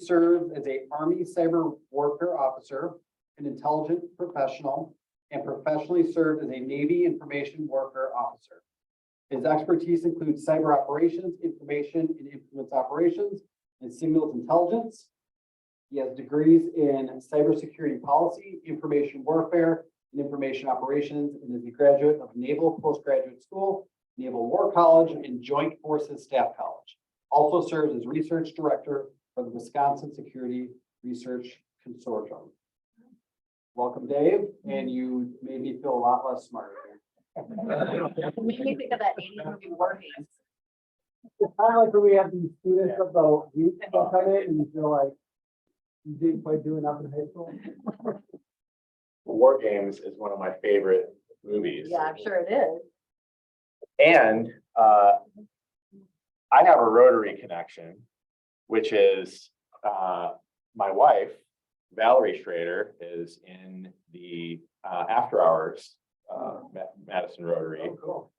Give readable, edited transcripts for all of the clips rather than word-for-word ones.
served as a Army cyber warfare officer, an intelligence professional, and professionally served as a Navy information warfare officer. His expertise includes cyber operations, information and influence operations, and signals intelligence. He has degrees in cybersecurity policy, information warfare, and information operations, and is a graduate of Naval Postgraduate School, Naval War College, and Joint Forces Staff College. Also serves as research director for the Wisconsin Security Research Consortium. Welcome, Dave, and you made me feel a lot less smart. Make me think of that 80s movie War Games. It's kind of like when we have these students of the week that come in and you feel like you didn't quite do enough in high school. War Games is one of my favorite movies. Yeah, I'm sure it is. And I have a Rotary connection, which is my wife, Valerie Schroeder, is in the after hours Madison Rotary. Oh, cool.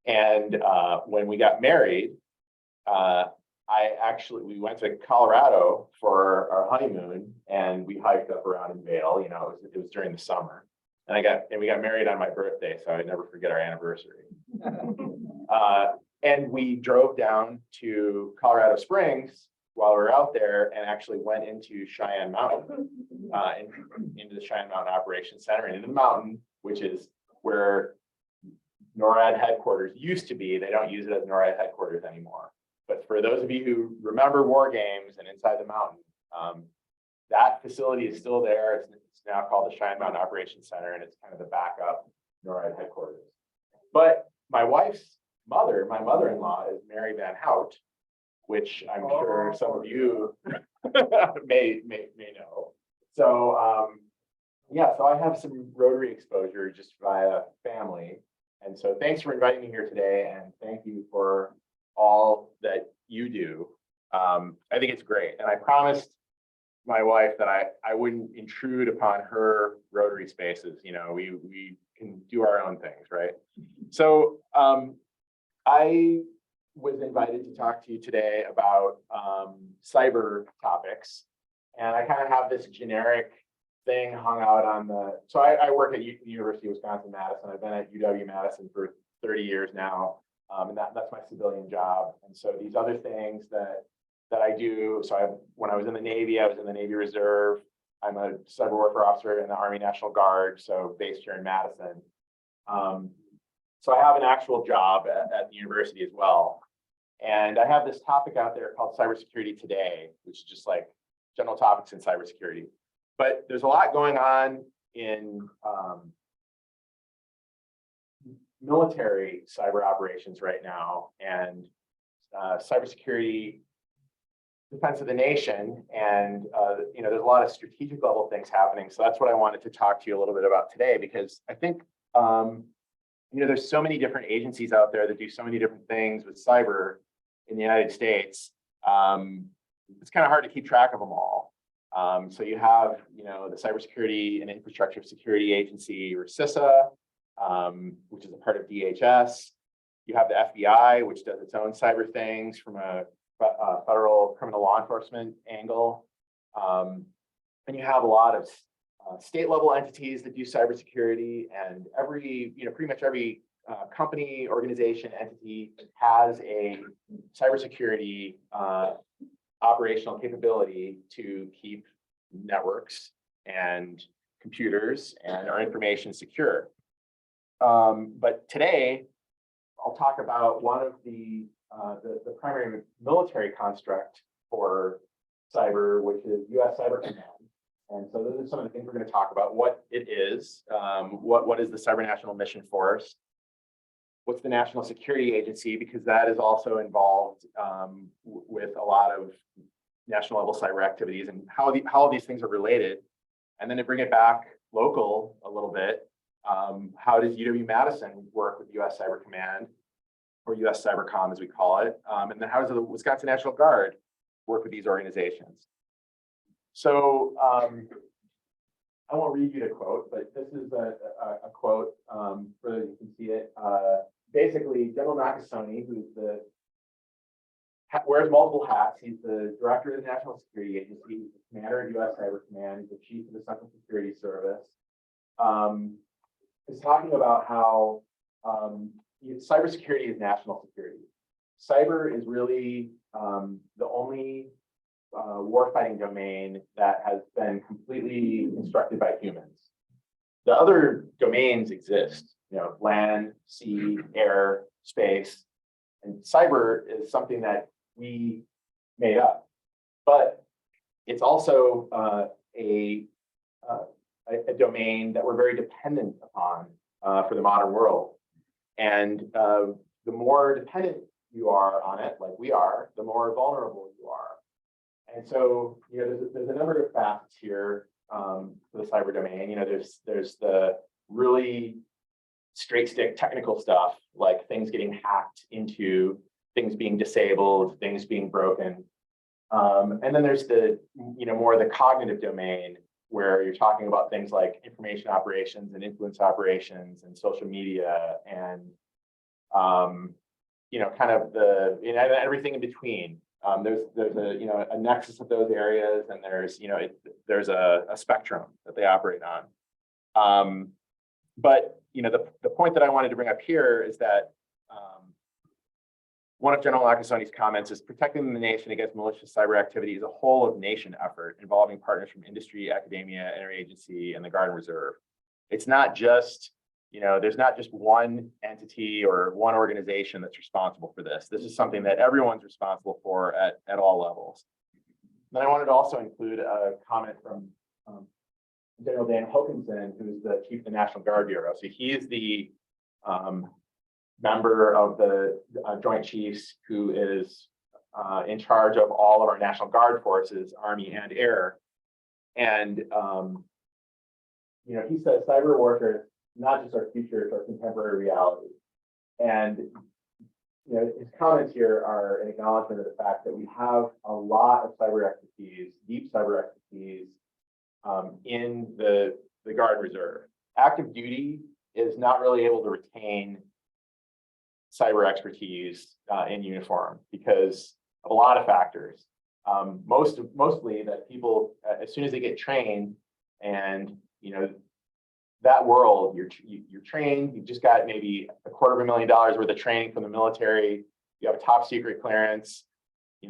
And when we got married, we went to Colorado for our honeymoon, and we hiked up around in Vail. You know, it was during the summer, and we got married on my birthday, so I'd never forget our anniversary. And we drove down to Colorado Springs while we were out there, and actually went into Cheyenne Mountain, into the Cheyenne Mountain Operations Center, and into the mountain, which is where NORAD headquarters used to be. They don't use it as NORAD headquarters anymore. But for those of you who remember War Games and Inside the Mountain, that facility is still there. It's now called the Cheyenne Mountain Operations Center, and it's kind of the backup NORAD headquarters. But my wife's mother, my mother-in-law, is Mary Van Hout, which I'm sure some of you may know. So yeah, so I have some Rotary exposure just via family. And so thanks for inviting me here today, and thank you for all that you do. I think it's great. And I promised my wife that I wouldn't intrude upon her Rotary spaces. You know, we can do our own things, right? So I was invited to talk to you today about cyber topics. And I kind of have this generic thing hung out on the, so I work at the University of Wisconsin-Madison. I've been at UW-Madison for 30 years now, and that's my civilian job. And so these other things that I do, so when I was in the Navy, I was in the Navy Reserve. I'm a cyber warfare officer in the Army National Guard, so based here in Madison. So I have an actual job at the university as well. And I have this topic out there called Cybersecurity Today, which is just like general topics in cybersecurity. But there's a lot going on in military cyber operations right now, and cybersecurity defense of the nation. And you know, there's a lot of strategic level things happening. So that's what I wanted to talk to you a little bit about today, because I think you know, there's so many different agencies out there that do so many different things with cyber in the United States. It's kind of hard to keep track of them all. So you have, you know, the Cybersecurity and Infrastructure Security Agency, or CISA, which is a part of DHS. You have the FBI, which does its own cyber things from a federal criminal law enforcement angle. And you have a lot of state level entities that do cybersecurity, and pretty much every company, organization, entity has a cybersecurity operational capability to keep networks and computers and our information secure. But today, I'll talk about one of the primary military construct for cyber, which is U.S. Cyber Command. And so those are some of the things we're going to talk about: what it is, what is the Cyber National Mission Force, what's the National Security Agency, because that is also involved with a lot of national level cyber activities, and how these things are related. And then to bring it back local a little bit, how does UW-Madison work with U.S. Cyber Command, or U.S. Cybercom as we call it, and then how does the Wisconsin National Guard work with these organizations? So I won't read you the quote, but this is a quote for those you can see it. Basically, General Nakasone, who's the wears multiple hats. He's the director of the National Security Agency, he's the commander of U.S. Cyber Command, he's the chief of the Central Security Service. Is talking about how cybersecurity is national security. Cyber is really the only warfighting domain that has been completely constructed by humans. The other domains exist, land, sea, air, space, and cyber is something that we made up. But it's also a domain that we're very dependent upon for the modern world. And the more dependent you are on it, like we are, the more vulnerable you are. And so, there's a number of facts here for the cyber domain. There's the really straight stick technical stuff, like things getting hacked into, things being disabled, things being broken. And then there's the, more the cognitive domain, where you're talking about things like information operations and influence operations and social media and, kind of the, everything in between. There's a nexus of those areas, and there's a spectrum that they operate on. But the point that I wanted to bring up here is that one of General Nakasoni's comments is protecting the nation against malicious cyber activity is a whole of nation effort involving partners from industry, academia, interagency, and the Guard and Reserve. It's not just, there's not just one entity or one organization that's responsible for this. This is something that everyone's responsible for at all levels. Then I wanted to also include a comment from General Dan Hokanson, who's the chief of the National Guard Bureau. So he's the member of the Joint Chiefs who is in charge of all of our National Guard forces, Army and Air. And, he says cyber warfare is not just our future, it's our contemporary reality. And, his comments here are an acknowledgement of the fact that we have a lot of cyber expertise, deep cyber expertise in the Guard and Reserve. Active duty is not really able to retain cyber expertise in uniform because of a lot of factors. Mostly that people, as soon as they get trained, and that world, you're trained, you've just got maybe $250,000 worth of training from the military, you have a top secret clearance, you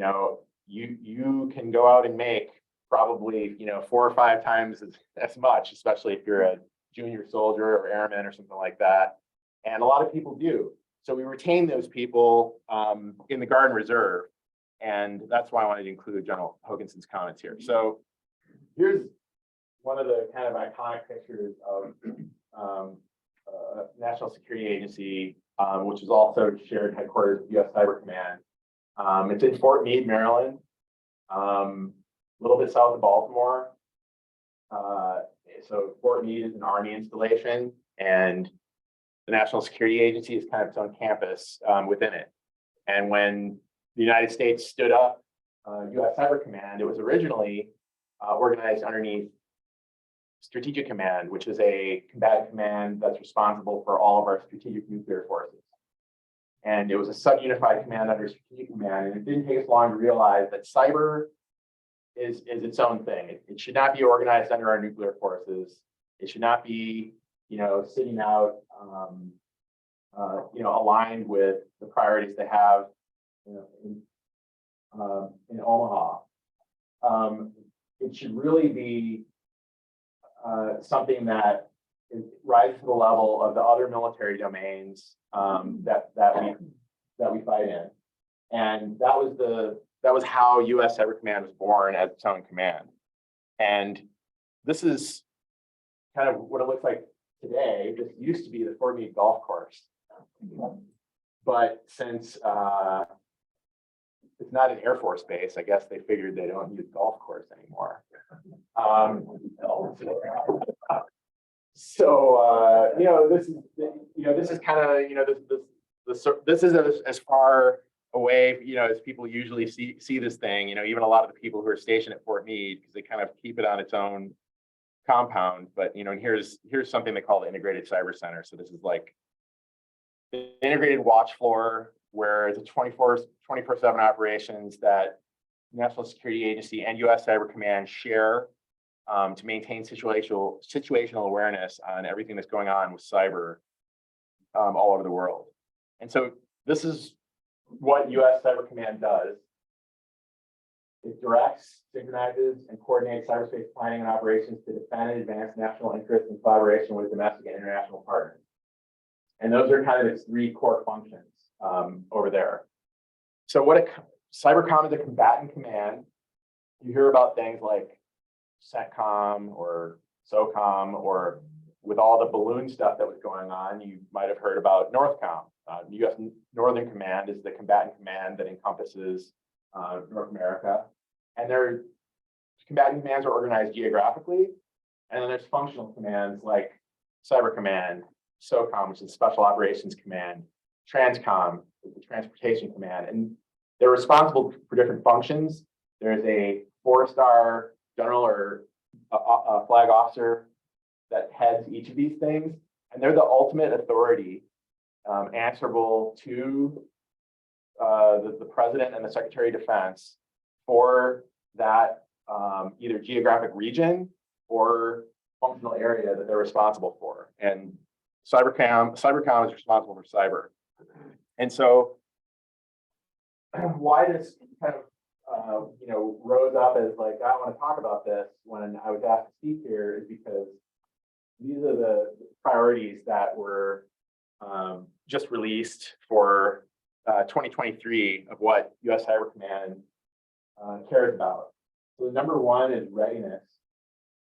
can go out and make probably 4 or 5 times as much, especially if you're a junior soldier or airman or something like that. And a lot of people do. So we retain those people in the Guard and Reserve. And that's why I wanted to include General Hokanson's comments here. So here's one of the kind of iconic pictures of National Security Agency, which is also shared headquarters of U.S. Cyber Command. It's in Fort Meade, Maryland, a little bit south of Baltimore. So Fort Meade is an Army installation, and the National Security Agency is kind of its own campus within it. And when the United States stood up U.S. Cyber Command, it was originally organized underneath Strategic Command, which is a combatant command that's responsible for all of our strategic nuclear forces. And it was a sub-unified command under Strategic Command, and it didn't take us long to realize that cyber is its own thing. It should not be organized under our nuclear forces. It should not be, sitting out, aligned with the priorities they have, in Omaha. It should really be something that rises to the level of the other military domains that we fight in, and that was how U.S. Cyber Command was born as its own command. And this is kind of what it looks like today. This used to be the Fort Meade golf course, but since it's not an Air Force base, I guess they figured they don't use golf course anymore. This is kind of, this is as far away, as people usually see this thing. Even a lot of the people who are stationed at Fort Meade, because they kind of keep it on its own compound. But and here's something they call the Integrated Cyber Center. So this is like the integrated watch floor where the 24/7 operations that National Security Agency and U.S. Cyber Command share to maintain situational awareness on everything that's going on with cyber all over the world. And so this is what U.S. Cyber Command does. It directs, synchronizes, and coordinates cyberspace planning and operations to defend and advance national interests in collaboration with domestic and international partners. And those are kind of its three core functions over there. So Cybercom is a combatant command. You hear about things like CENTCOM or SOCOM, or with all the balloon stuff that was going on, you might have heard about NORTHCOM. U.S. Northern Command is the combatant command that encompasses North America. And their combatant commands are organized geographically. And then there's functional commands like Cyber Command, SOCOM, which is Special Operations Command, TRANSCOM, the Transportation Command, and they're responsible for different functions. There's a 4-star general or a flag officer that heads each of these things, and they're the ultimate authority answerable to the President and the Secretary of Defense for that either geographic region or functional area that they're responsible for. And Cybercom is responsible for cyber. And so why this kind of rose up as like, I want to talk about this when I was asked to speak here is because these are the priorities that were just released for 2023 of what U.S. Cyber Command cares about. So the number one is readiness.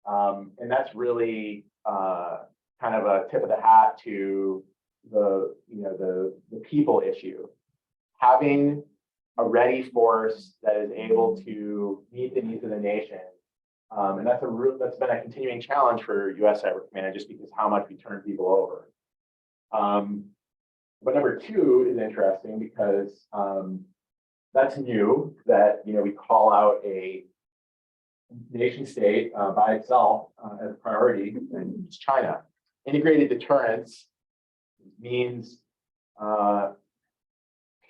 And that's really kind of a tip of the hat to the people issue. Having a ready force that is able to meet the needs of the nation. And that's been a continuing challenge for U.S. Cyber Command, just because how much we turn people over. But number two is interesting because that's new, that we call out a nation state by itself as a priority, and it's China. Integrated deterrence means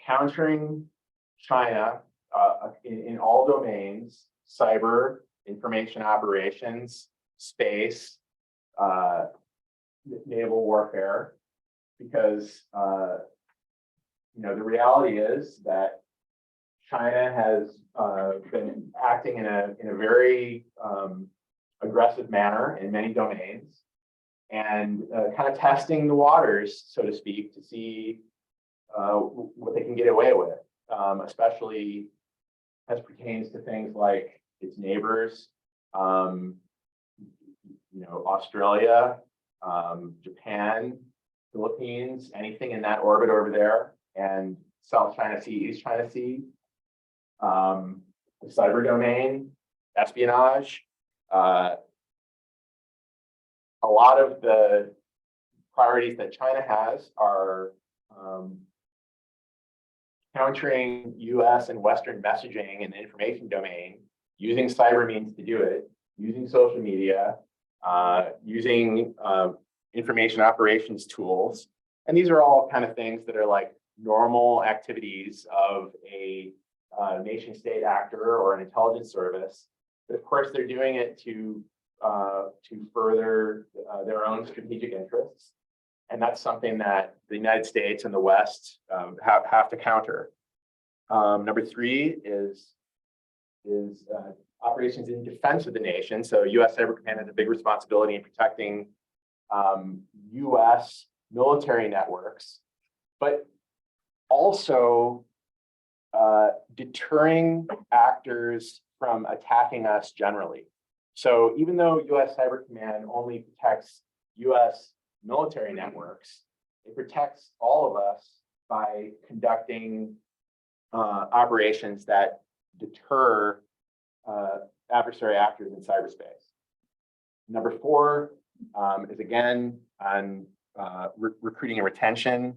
countering China in all domains: cyber, information operations, space, naval warfare, because the reality is that China has been acting in a very aggressive manner in many domains, and kind of testing the waters, so to speak, to see what they can get away with, especially as pertains to things like its neighbors, Australia, Japan, Philippines, anything in that orbit over there, and South China Sea, East China Sea, the cyber domain, espionage. A lot of the priorities that China has are countering US and Western messaging in the information domain, using cyber means to do it, using social media, using information operations tools. And these are all kind of things that are like normal activities of a nation state actor or an intelligence service. But of course, they're doing it to further their own strategic interests. And that's something that the United States and the West have to counter. Number three is operations in defense of the nation. So U.S. Cyber Command has a big responsibility in protecting U.S. military networks, but also deterring actors from attacking us generally. So even though U.S. Cyber Command only protects U.S. military networks, it protects all of us by conducting operations that deter adversary actors in cyberspace. Number four is again on recruiting and retention.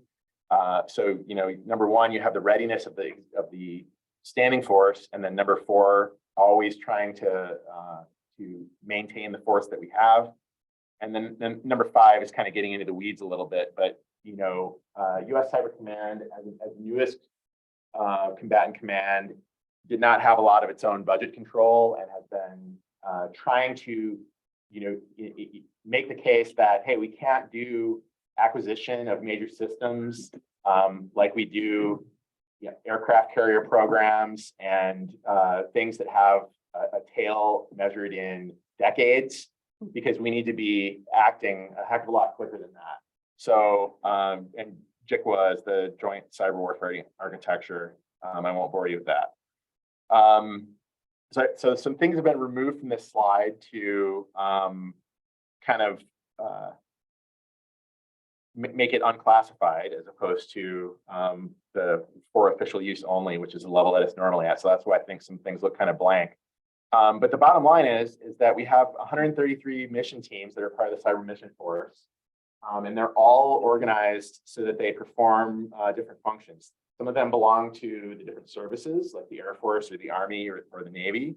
So number one, you have the readiness of the standing force, and then number four, always trying to maintain the force that we have. And then number five is kind of getting into the weeds a little bit, but U.S. Cyber Command, as the newest combatant command, did not have a lot of its own budget control and has been trying to, make the case that, hey, we can't do acquisition of major systems like we do aircraft carrier programs and things that have a tail measured in decades, because we need to be acting a heck of a lot quicker than that. So, and JICWA is the Joint Cyber Warfare Architecture. I won't bore you with that. So some things have been removed from this slide to kind of make it unclassified as opposed to the for official use only, which is the level that it's normally at. So that's why I think some things look kind of blank. But the bottom line is that we have 133 mission teams that are part of the Cyber Mission Force. And they're all organized so that they perform different functions. Some of them belong to the different services, like the Air Force or the Army or the Navy.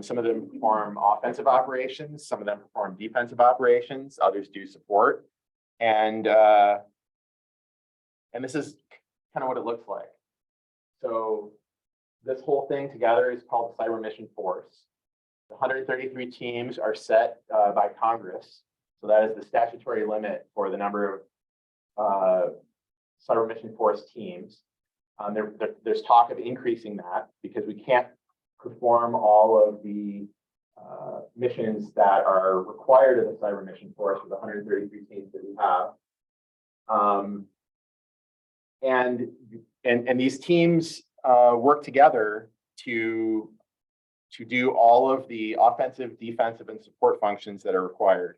Some of them perform offensive operations. Some of them perform defensive operations. Others do support. And this is kind of what it looks like. So this whole thing together is called the Cyber Mission Force. The 133 teams are set by Congress. So that is the statutory limit for the number of Cyber Mission Force teams. There's talk of increasing that because we can't perform all of the missions that are required of the Cyber Mission Force with the 133 teams that we have. And these teams work together to do all of the offensive, defensive, and support functions that are required.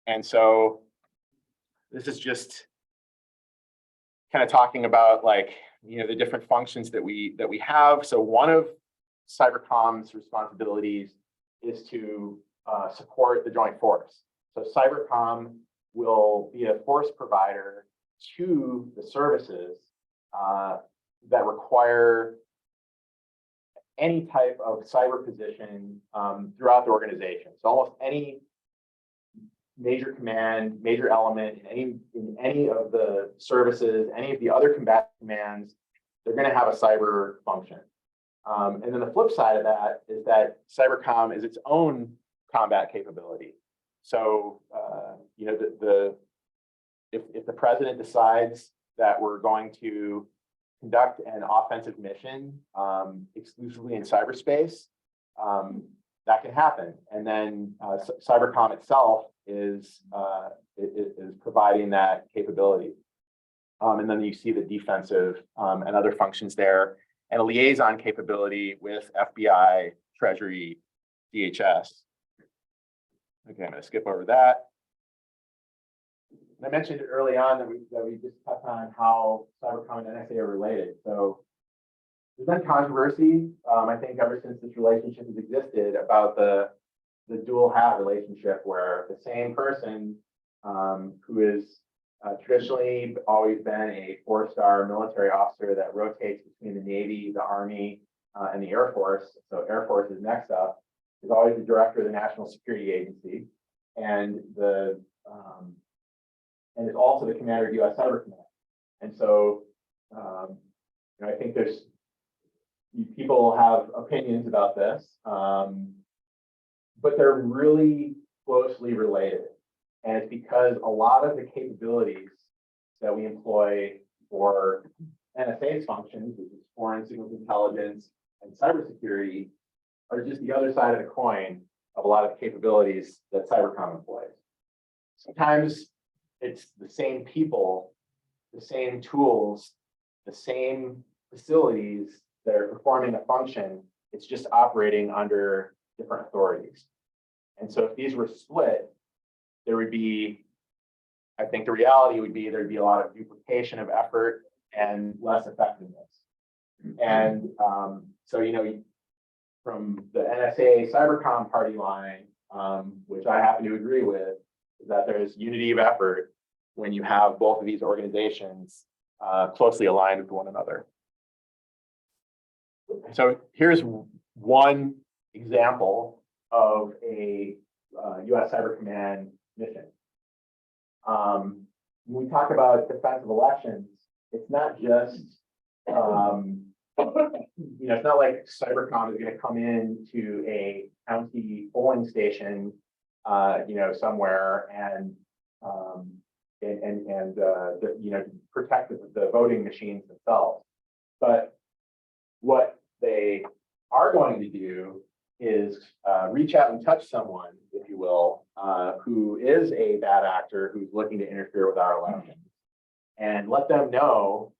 And so this is just kind of talking about the different functions that we have. So one of Cybercom's responsibilities is to support the joint force. So Cybercom will be a force provider to the services that require any type of cyber position throughout the organization. So almost any major command, major element in any of the services, any of the other combatant commands, they're going to have a cyber function. And then the flip side of that is that Cybercom is its own combat capability. So, if the president decides that we're going to conduct an offensive mission exclusively in cyberspace, that can happen. And then Cybercom itself is providing that capability. And then you see the defensive and other functions there, and a liaison capability with FBI, Treasury, DHS. Okay, I'm going to skip over that. And I mentioned early on that we just touched on how Cybercom and NSA are related. So there's been controversy, I think, ever since this relationship has existed about the dual hat relationship, where the same person who is traditionally always been a 4-star military officer that rotates between the Navy, the Army, and the Air Force. So Air Force is next up, is always the director of the National Security Agency, and is also the commander of U.S. Cyber Command. And so, I think people have opinions about this, but they're really closely related. And it's because a lot of the capabilities that we employ for NSA's functions, which is foreign signals intelligence and cybersecurity, are just the other side of the coin of a lot of capabilities that Cybercom employs. Sometimes it's the same people, the same tools, the same facilities that are performing a function. It's just operating under different authorities. And so if these were split, there would be, I think the reality would be there'd be a lot of duplication of effort and less effectiveness. And so, from the NSA Cybercom party line, which I happen to agree with, is that there's unity of effort when you have both of these organizations closely aligned with one another. So here's one example of a U.S. Cyber Command mission. when we talk about defensive elections, it's not just, it's not like Cybercom is going to come into a county polling station, somewhere and protect the voting machines themselves. But what they are going to do is reach out and touch someone, if you will, who is a bad actor who's looking to interfere with our elections, and let them know,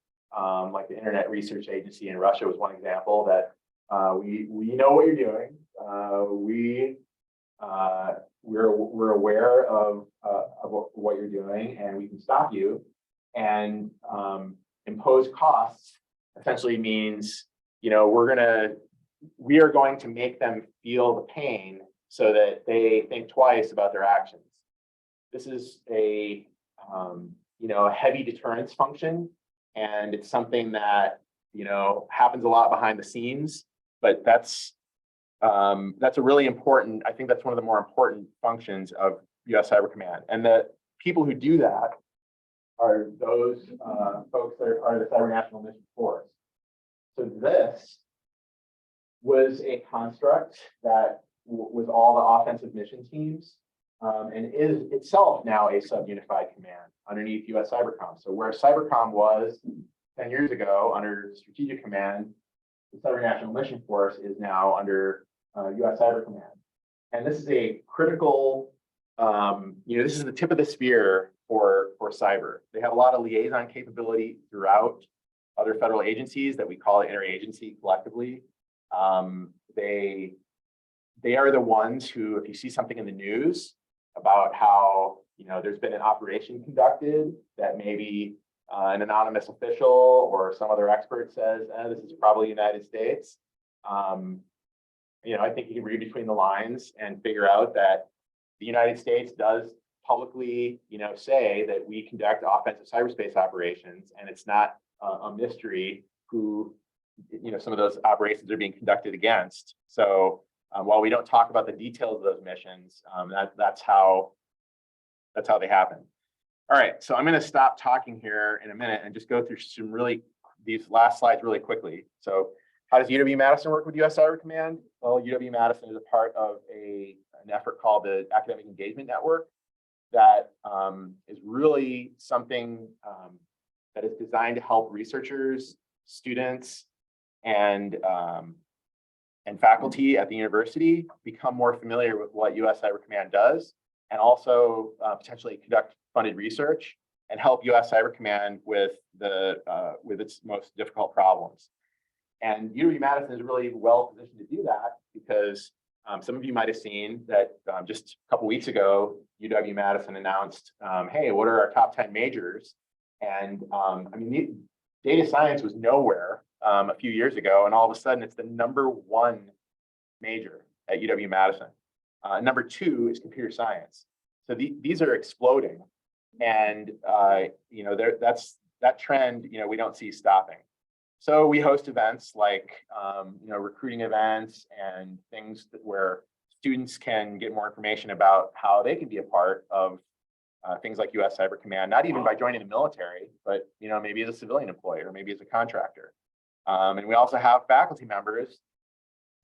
like the Internet Research Agency in Russia was one example, that we know what you're doing. We're aware of what you're doing, and we can stop you. And impose costs essentially means, we are going to make them feel the pain so that they think twice about their actions. This is a heavy deterrence function, and it's something that happens a lot behind the scenes. But that's a really important. I think that's one of the more important functions of U.S. Cyber Command, and the people who do that are those folks that are part of the Cyber National Mission Force. So this was a construct that was all the offensive mission teams, and is itself now a sub-unified command underneath U.S. Cybercom. So where Cybercom was 10 years ago under Strategic Command, the Cyber National Mission Force is now under U.S. Cyber Command. And this is a critical, this is the tip of the spear for cyber. They have a lot of liaison capability throughout other federal agencies that we call interagency collectively. They are the ones who, if you see something in the news about how there's been an operation conducted that maybe an anonymous official or some other expert says, this is probably United States. I think you can read between the lines and figure out that the United States does publicly, say that we conduct offensive cyberspace operations, and it's not a mystery who, some of those operations are being conducted against. So while we don't talk about the details of those missions, that's how they happen. All right, so I'm going to stop talking here in a minute and just go through these last slides really quickly. So how does UW-Madison work with U.S. Cyber Command? Well, UW-Madison is a part of an effort called the Academic Engagement Network that is really something that is designed to help researchers, students, and faculty at the university become more familiar with what U.S. Cyber Command does, and also potentially conduct funded research and help U.S. Cyber Command with its most difficult problems. And UW-Madison is really well positioned to do that because some of you might have seen that just a couple weeks ago, UW-Madison announced, hey, what are our top 10 majors? And data science was nowhere a few years ago, and all of a sudden it's the #1 major at UW-Madison. Number 2 is computer science. So these are exploding, and that trend we don't see stopping. So we host events like recruiting events and things where students can get more information about how they can be a part of things like U.S. Cyber Command, not even by joining the military, but maybe as a civilian employee or maybe as a contractor. And we also have faculty members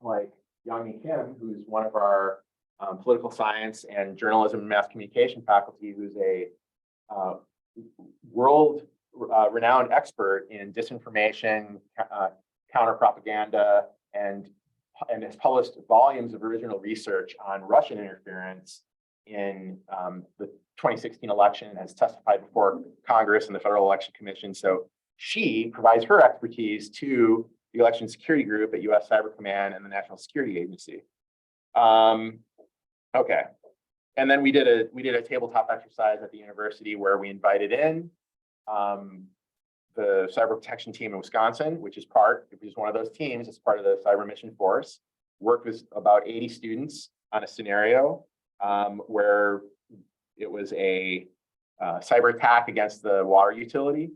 like Young-Mi Kim, who's one of our political science and journalism and mass communication faculty, who's a world renowned expert in disinformation, counter propaganda, and has published volumes of original research on Russian interference in the 2016 election, and has testified before Congress and the Federal Election Commission. So she provides her expertise to the Election Security Group at U.S. Cyber Command and the National Security Agency. Okay, and then we did a tabletop exercise at the university where we invited in the cyber protection team in Wisconsin, which is one of those teams. It's part of the Cyber Mission Force. Worked with about 80 students on a scenario where it was a cyber attack against the water utility,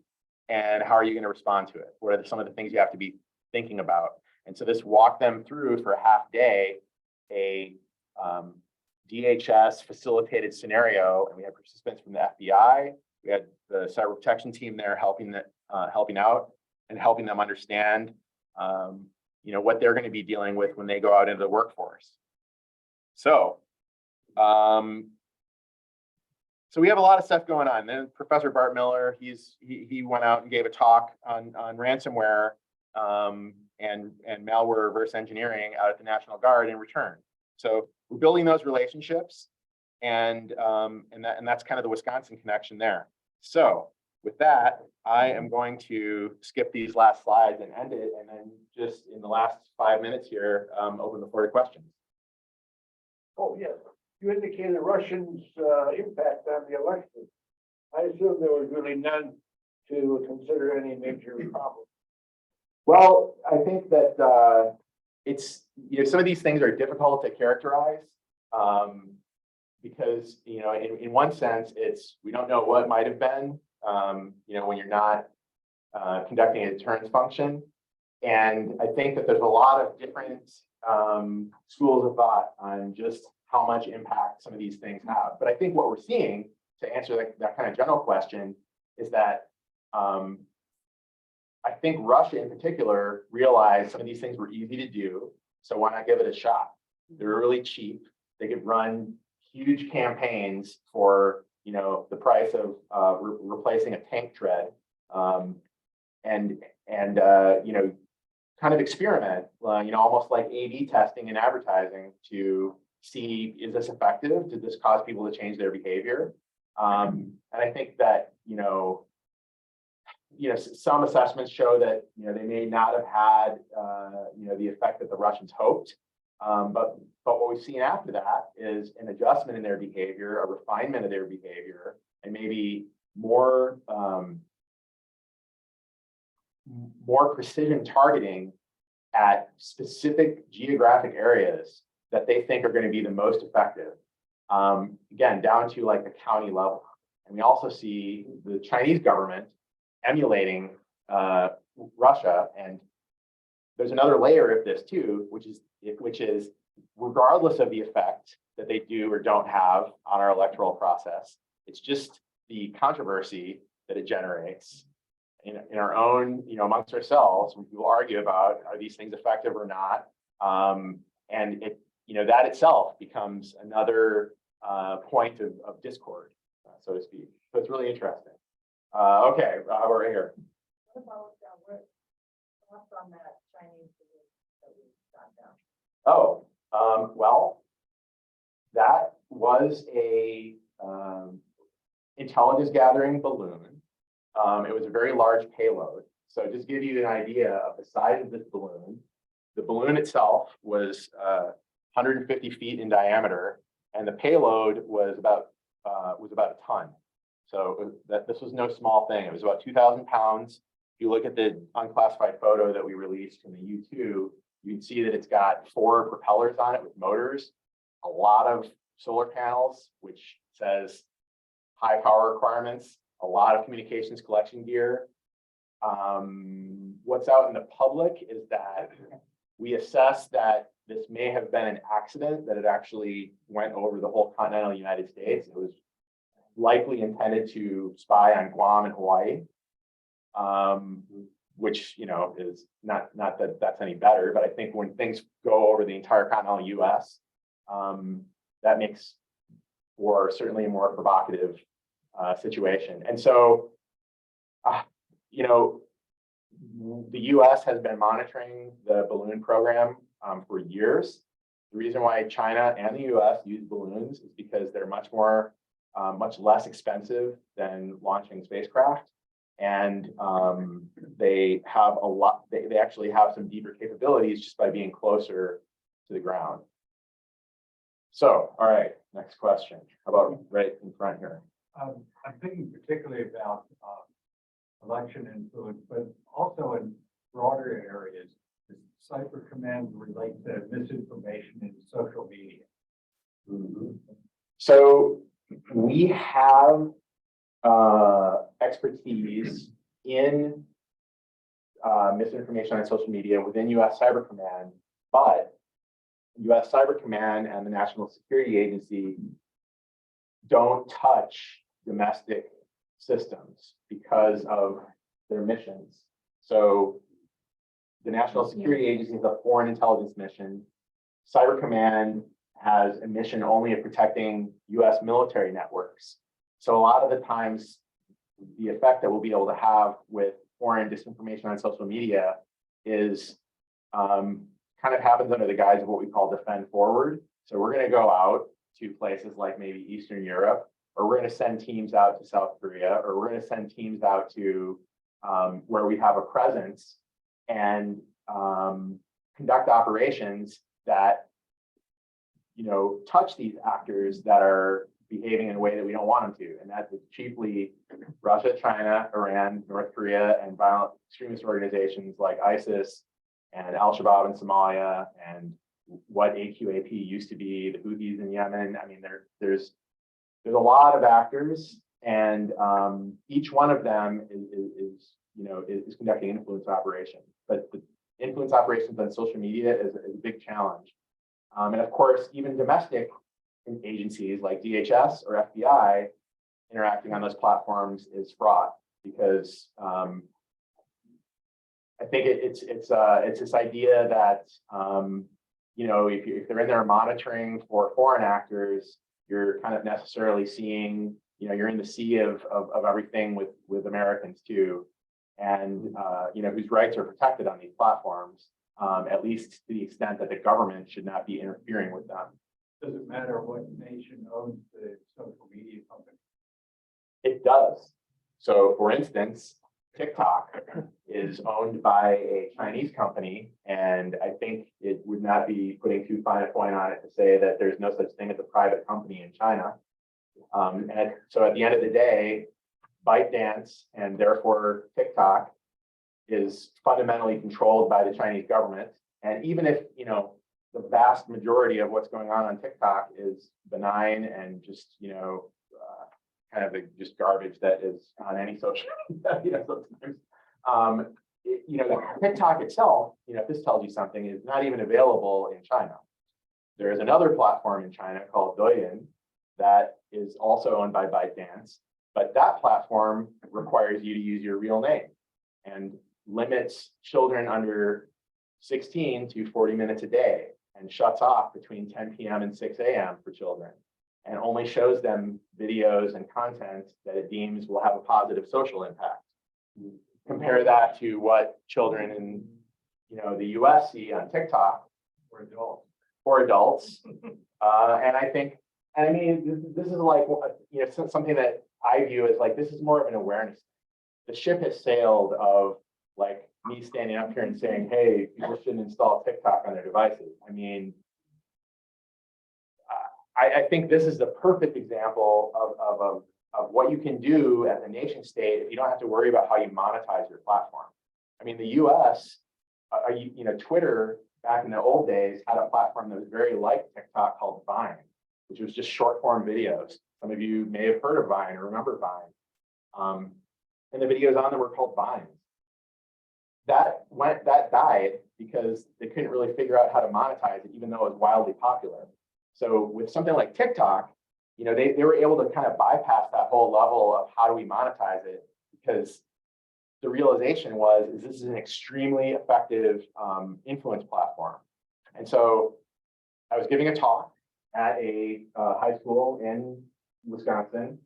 and how are you going to respond to it? What are some of the things you have to be thinking about? And so this walked them through for a half day a DHS facilitated scenario, and we had participants from the FBI. We had the cyber protection team there helping out and helping them understand, what they're going to be dealing with when they go out into the workforce. So, so we have a lot of stuff going on. Then Professor Bart Miller, he went out and gave a talk on ransomware and malware reverse engineering out at the National Guard in return. So we're building those relationships, and that's kind of the Wisconsin connection there. So with that, I am going to skip these last slides and end it, and then just in the last 5 minutes here, open the floor to questions. Oh, yes. You indicated Russians' impact on the election. I assume there was really none to consider any major problem. Well, I think that it's, some of these things are difficult to characterize because, in one sense, we don't know what might have been, when you're not conducting a deterrence function. And I think that there's a lot of different schools of thought on just how much impact some of these things have. But I think what we're seeing, to answer that kind of general question, is that I think Russia in particular realized some of these things were easy to do, so why not give it a shot? They're really cheap. They could run huge campaigns for the price of replacing a tank tread, and kind of experiment, almost like A/B testing and advertising to see, is this effective? Did this cause people to change their behavior? And I think that, some assessments show that, they may not have had, the effect that the Russians hoped. But what we've seen after that is an adjustment in their behavior, a refinement of their behavior, and maybe more precision targeting at specific geographic areas that they think are going to be the most effective. Again, down to like the county level. And we also see the Chinese government emulating Russia. And there's another layer of this too, which is regardless of the effect that they do or don't have on our electoral process, it's just the controversy that it generates in our own, amongst ourselves. We will argue about, are these things effective or not? And it, that itself becomes another point of discord, so to speak. So it's really interesting. Okay, we're right here. What about what thoughts on that Chinese that we got down? Oh, well, that was a intelligence gathering balloon. It was a very large payload. So just to give you an idea of the size of this balloon, the balloon itself was 150 feet in diameter, and the payload was about a ton. So this was no small thing. It was about 2,000 pounds. If you look at the unclassified photo that we released in the U2, you can see that it's got 4 propellers on it with motors, a lot of solar panels, which says high power requirements, a lot of communications collection gear. What's out in the public is that we assess that this may have been an accident, that it actually went over the whole continental United States. It was likely intended to spy on Guam and Hawaii, which, is not that that's any better, but I think when things go over the entire continental US, that makes for certainly a more provocative situation. And so, the US has been monitoring the balloon program for years. The reason why China and the US use balloons is because they're much less expensive than launching spacecraft. And they have they actually have some deeper capabilities just by being closer to the ground. So, all right, next question. How about right in front here? I'm thinking particularly about election influence, but also in broader areas. Does Cyber Command relate to misinformation in social media? Mm-hmm. So we have expertise in misinformation on social media within U.S. Cyber Command, but U.S. Cyber Command and the National Security Agency don't touch domestic systems because of their missions. So the National Security Agency is a foreign intelligence mission. Cyber Command has a mission only of protecting U.S. military networks. So a lot of the times, the effect that we'll be able to have with foreign disinformation on social media is kind of happens under the guise of what we call defend forward. So we're going to go out to places like maybe Eastern Europe, or we're going to send teams out to South Korea, or we're going to send teams out to where we have a presence and conduct operations that, you know, touch these actors that are behaving in a way that we don't want them to. And that's chiefly Russia, China, Iran, North Korea, and violent extremist organizations like ISIS and Al-Shabaab in Somalia, and what AQAP used to be, the Houthis in Yemen. I mean, there's a lot of actors, and each one of them is conducting influence operations. But the influence operations on social media is a big challenge. And of course, even domestic agencies like DHS or FBI interacting on those platforms is fraught, because I think it's this idea that if they're in there monitoring for foreign actors, you're kind of necessarily seeing, you're in the sea of everything with Americans too, and whose rights are protected on these platforms, at least to the extent that the government should not be interfering with them. Does it matter what nation owns the social media company? It does. So, for instance, TikTok is owned by a Chinese company, and I think it would not be putting too fine a point on it to say that there's no such thing as a private company in China. And so at the end of the day, ByteDance, and therefore TikTok, is fundamentally controlled by the Chinese government. And even if, the vast majority of what's going on TikTok is benign and just, kind of just garbage that is on any social media, sometimes, TikTok itself, if this tells you something, is not even available in China. There is another platform in China called Douyin that is also owned by ByteDance, but that platform requires you to use your real name and limits children under 16 to 40 minutes a day, and shuts off between 10 p.m. and 6 a.m. for children, and only shows them videos and content that it deems will have a positive social impact. Compare that to what children in the US see on TikTok or adults. And I think, and I mean, this is like, something that I view as like, this is more of an awareness. The ship has sailed of like me standing up here and saying, hey, people shouldn't install TikTok on their devices. I mean, I think this is the perfect example of what you can do as a nation state if you don't have to worry about how you monetize your platform. I mean, the US, Twitter back in the old days had a platform that was very like TikTok called Vine, which was just short form videos. Some of you may have heard of Vine or remember Vine. And the videos on there were called Vines. That died because they couldn't really figure out how to monetize it, even though it was wildly popular. So with something like TikTok, they were able to kind of bypass that whole level of how do we monetize it, because the realization is this is an extremely effective influence platform. And so I was giving a talk at a high school in Wisconsin,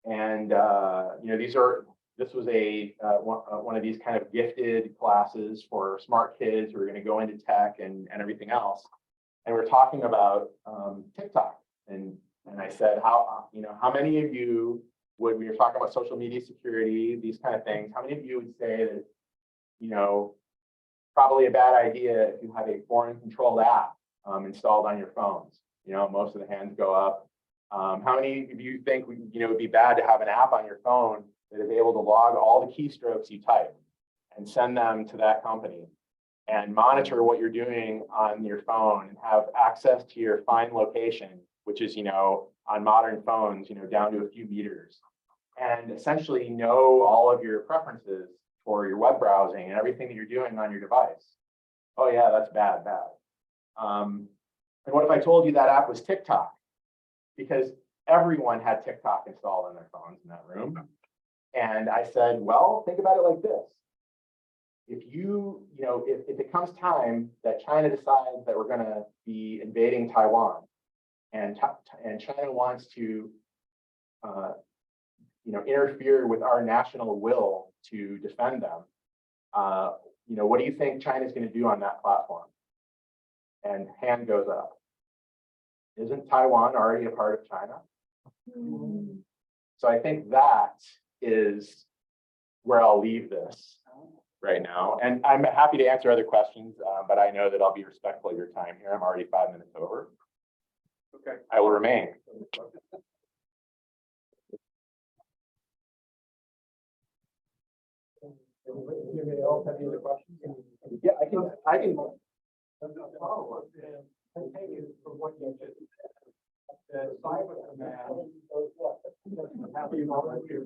and this was one of these kind of gifted classes for smart kids who are going to go into tech and everything else. And we're talking about TikTok, and I said, how many of you would, when you're talking about social media security, these kind of things, how many of you would say that, probably a bad idea if you have a foreign controlled app installed on your phones? Most of the hands go up. How many of you think, it would be bad to have an app on your phone that is able to log all the keystrokes you type and send them to that company and monitor what you're doing on your phone and have access to your find location, which is, on modern phones, down to a few meters, and essentially know all of your preferences for your web browsing and everything that you're doing on your device? Oh yeah, that's bad. And what if I told you that app was TikTok? Because everyone had TikTok installed on their phones in that room. And I said, well, think about it like this. If if it comes time that China decides that we're going to be invading Taiwan, and China wants to, interfere with our national will to defend them, what do you think China's going to do on that platform? And hand goes up. Isn't Taiwan already a part of China? So I think that is where I'll leave this right now. And I'm happy to answer other questions, but I know that I'll be respectful of your time here. I'm already 5 minutes over. Okay. I will remain. Anybody else have any other questions? Yeah, I can. Thank you for what you just said. The cyber command doesn't have you volunteer.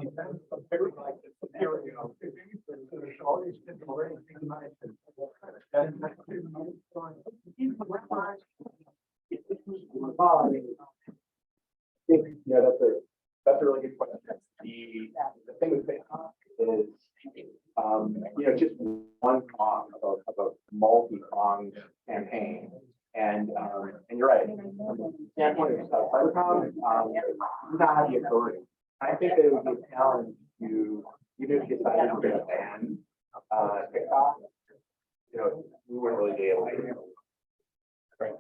Defense of very like the scenario. There's always been very nice. Yeah, that's a really good question. The thing with TikTok is, just one prong of a multi-pronged campaign. And you're right. From the standpoint of cybercom, do not have the authority. I think that it would be a challenge to, even if you decided we're going to ban TikTok, we wouldn't really be able to do it. Right.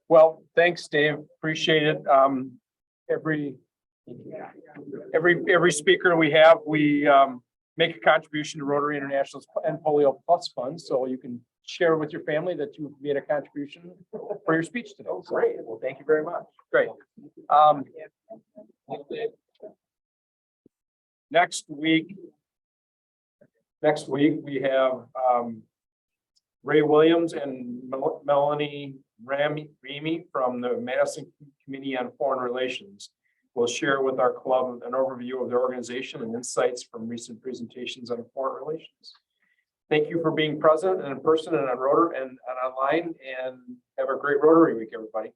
Well, thanks, Dave. Appreciate it. Every speaker we have, we make a contribution to Rotary International's and Polio Plus Fund, so you can share with your family that you made a contribution for your speech today. Oh, great. Well, thank you very much. Great. Next week we have Ray Williams and Melanie Remy from the Madison Committee on Foreign Relations will share with our club an overview of their organization and insights from recent presentations on foreign relations. Thank you for being present and in person and on Rotary and online, and have a great Rotary week, everybody.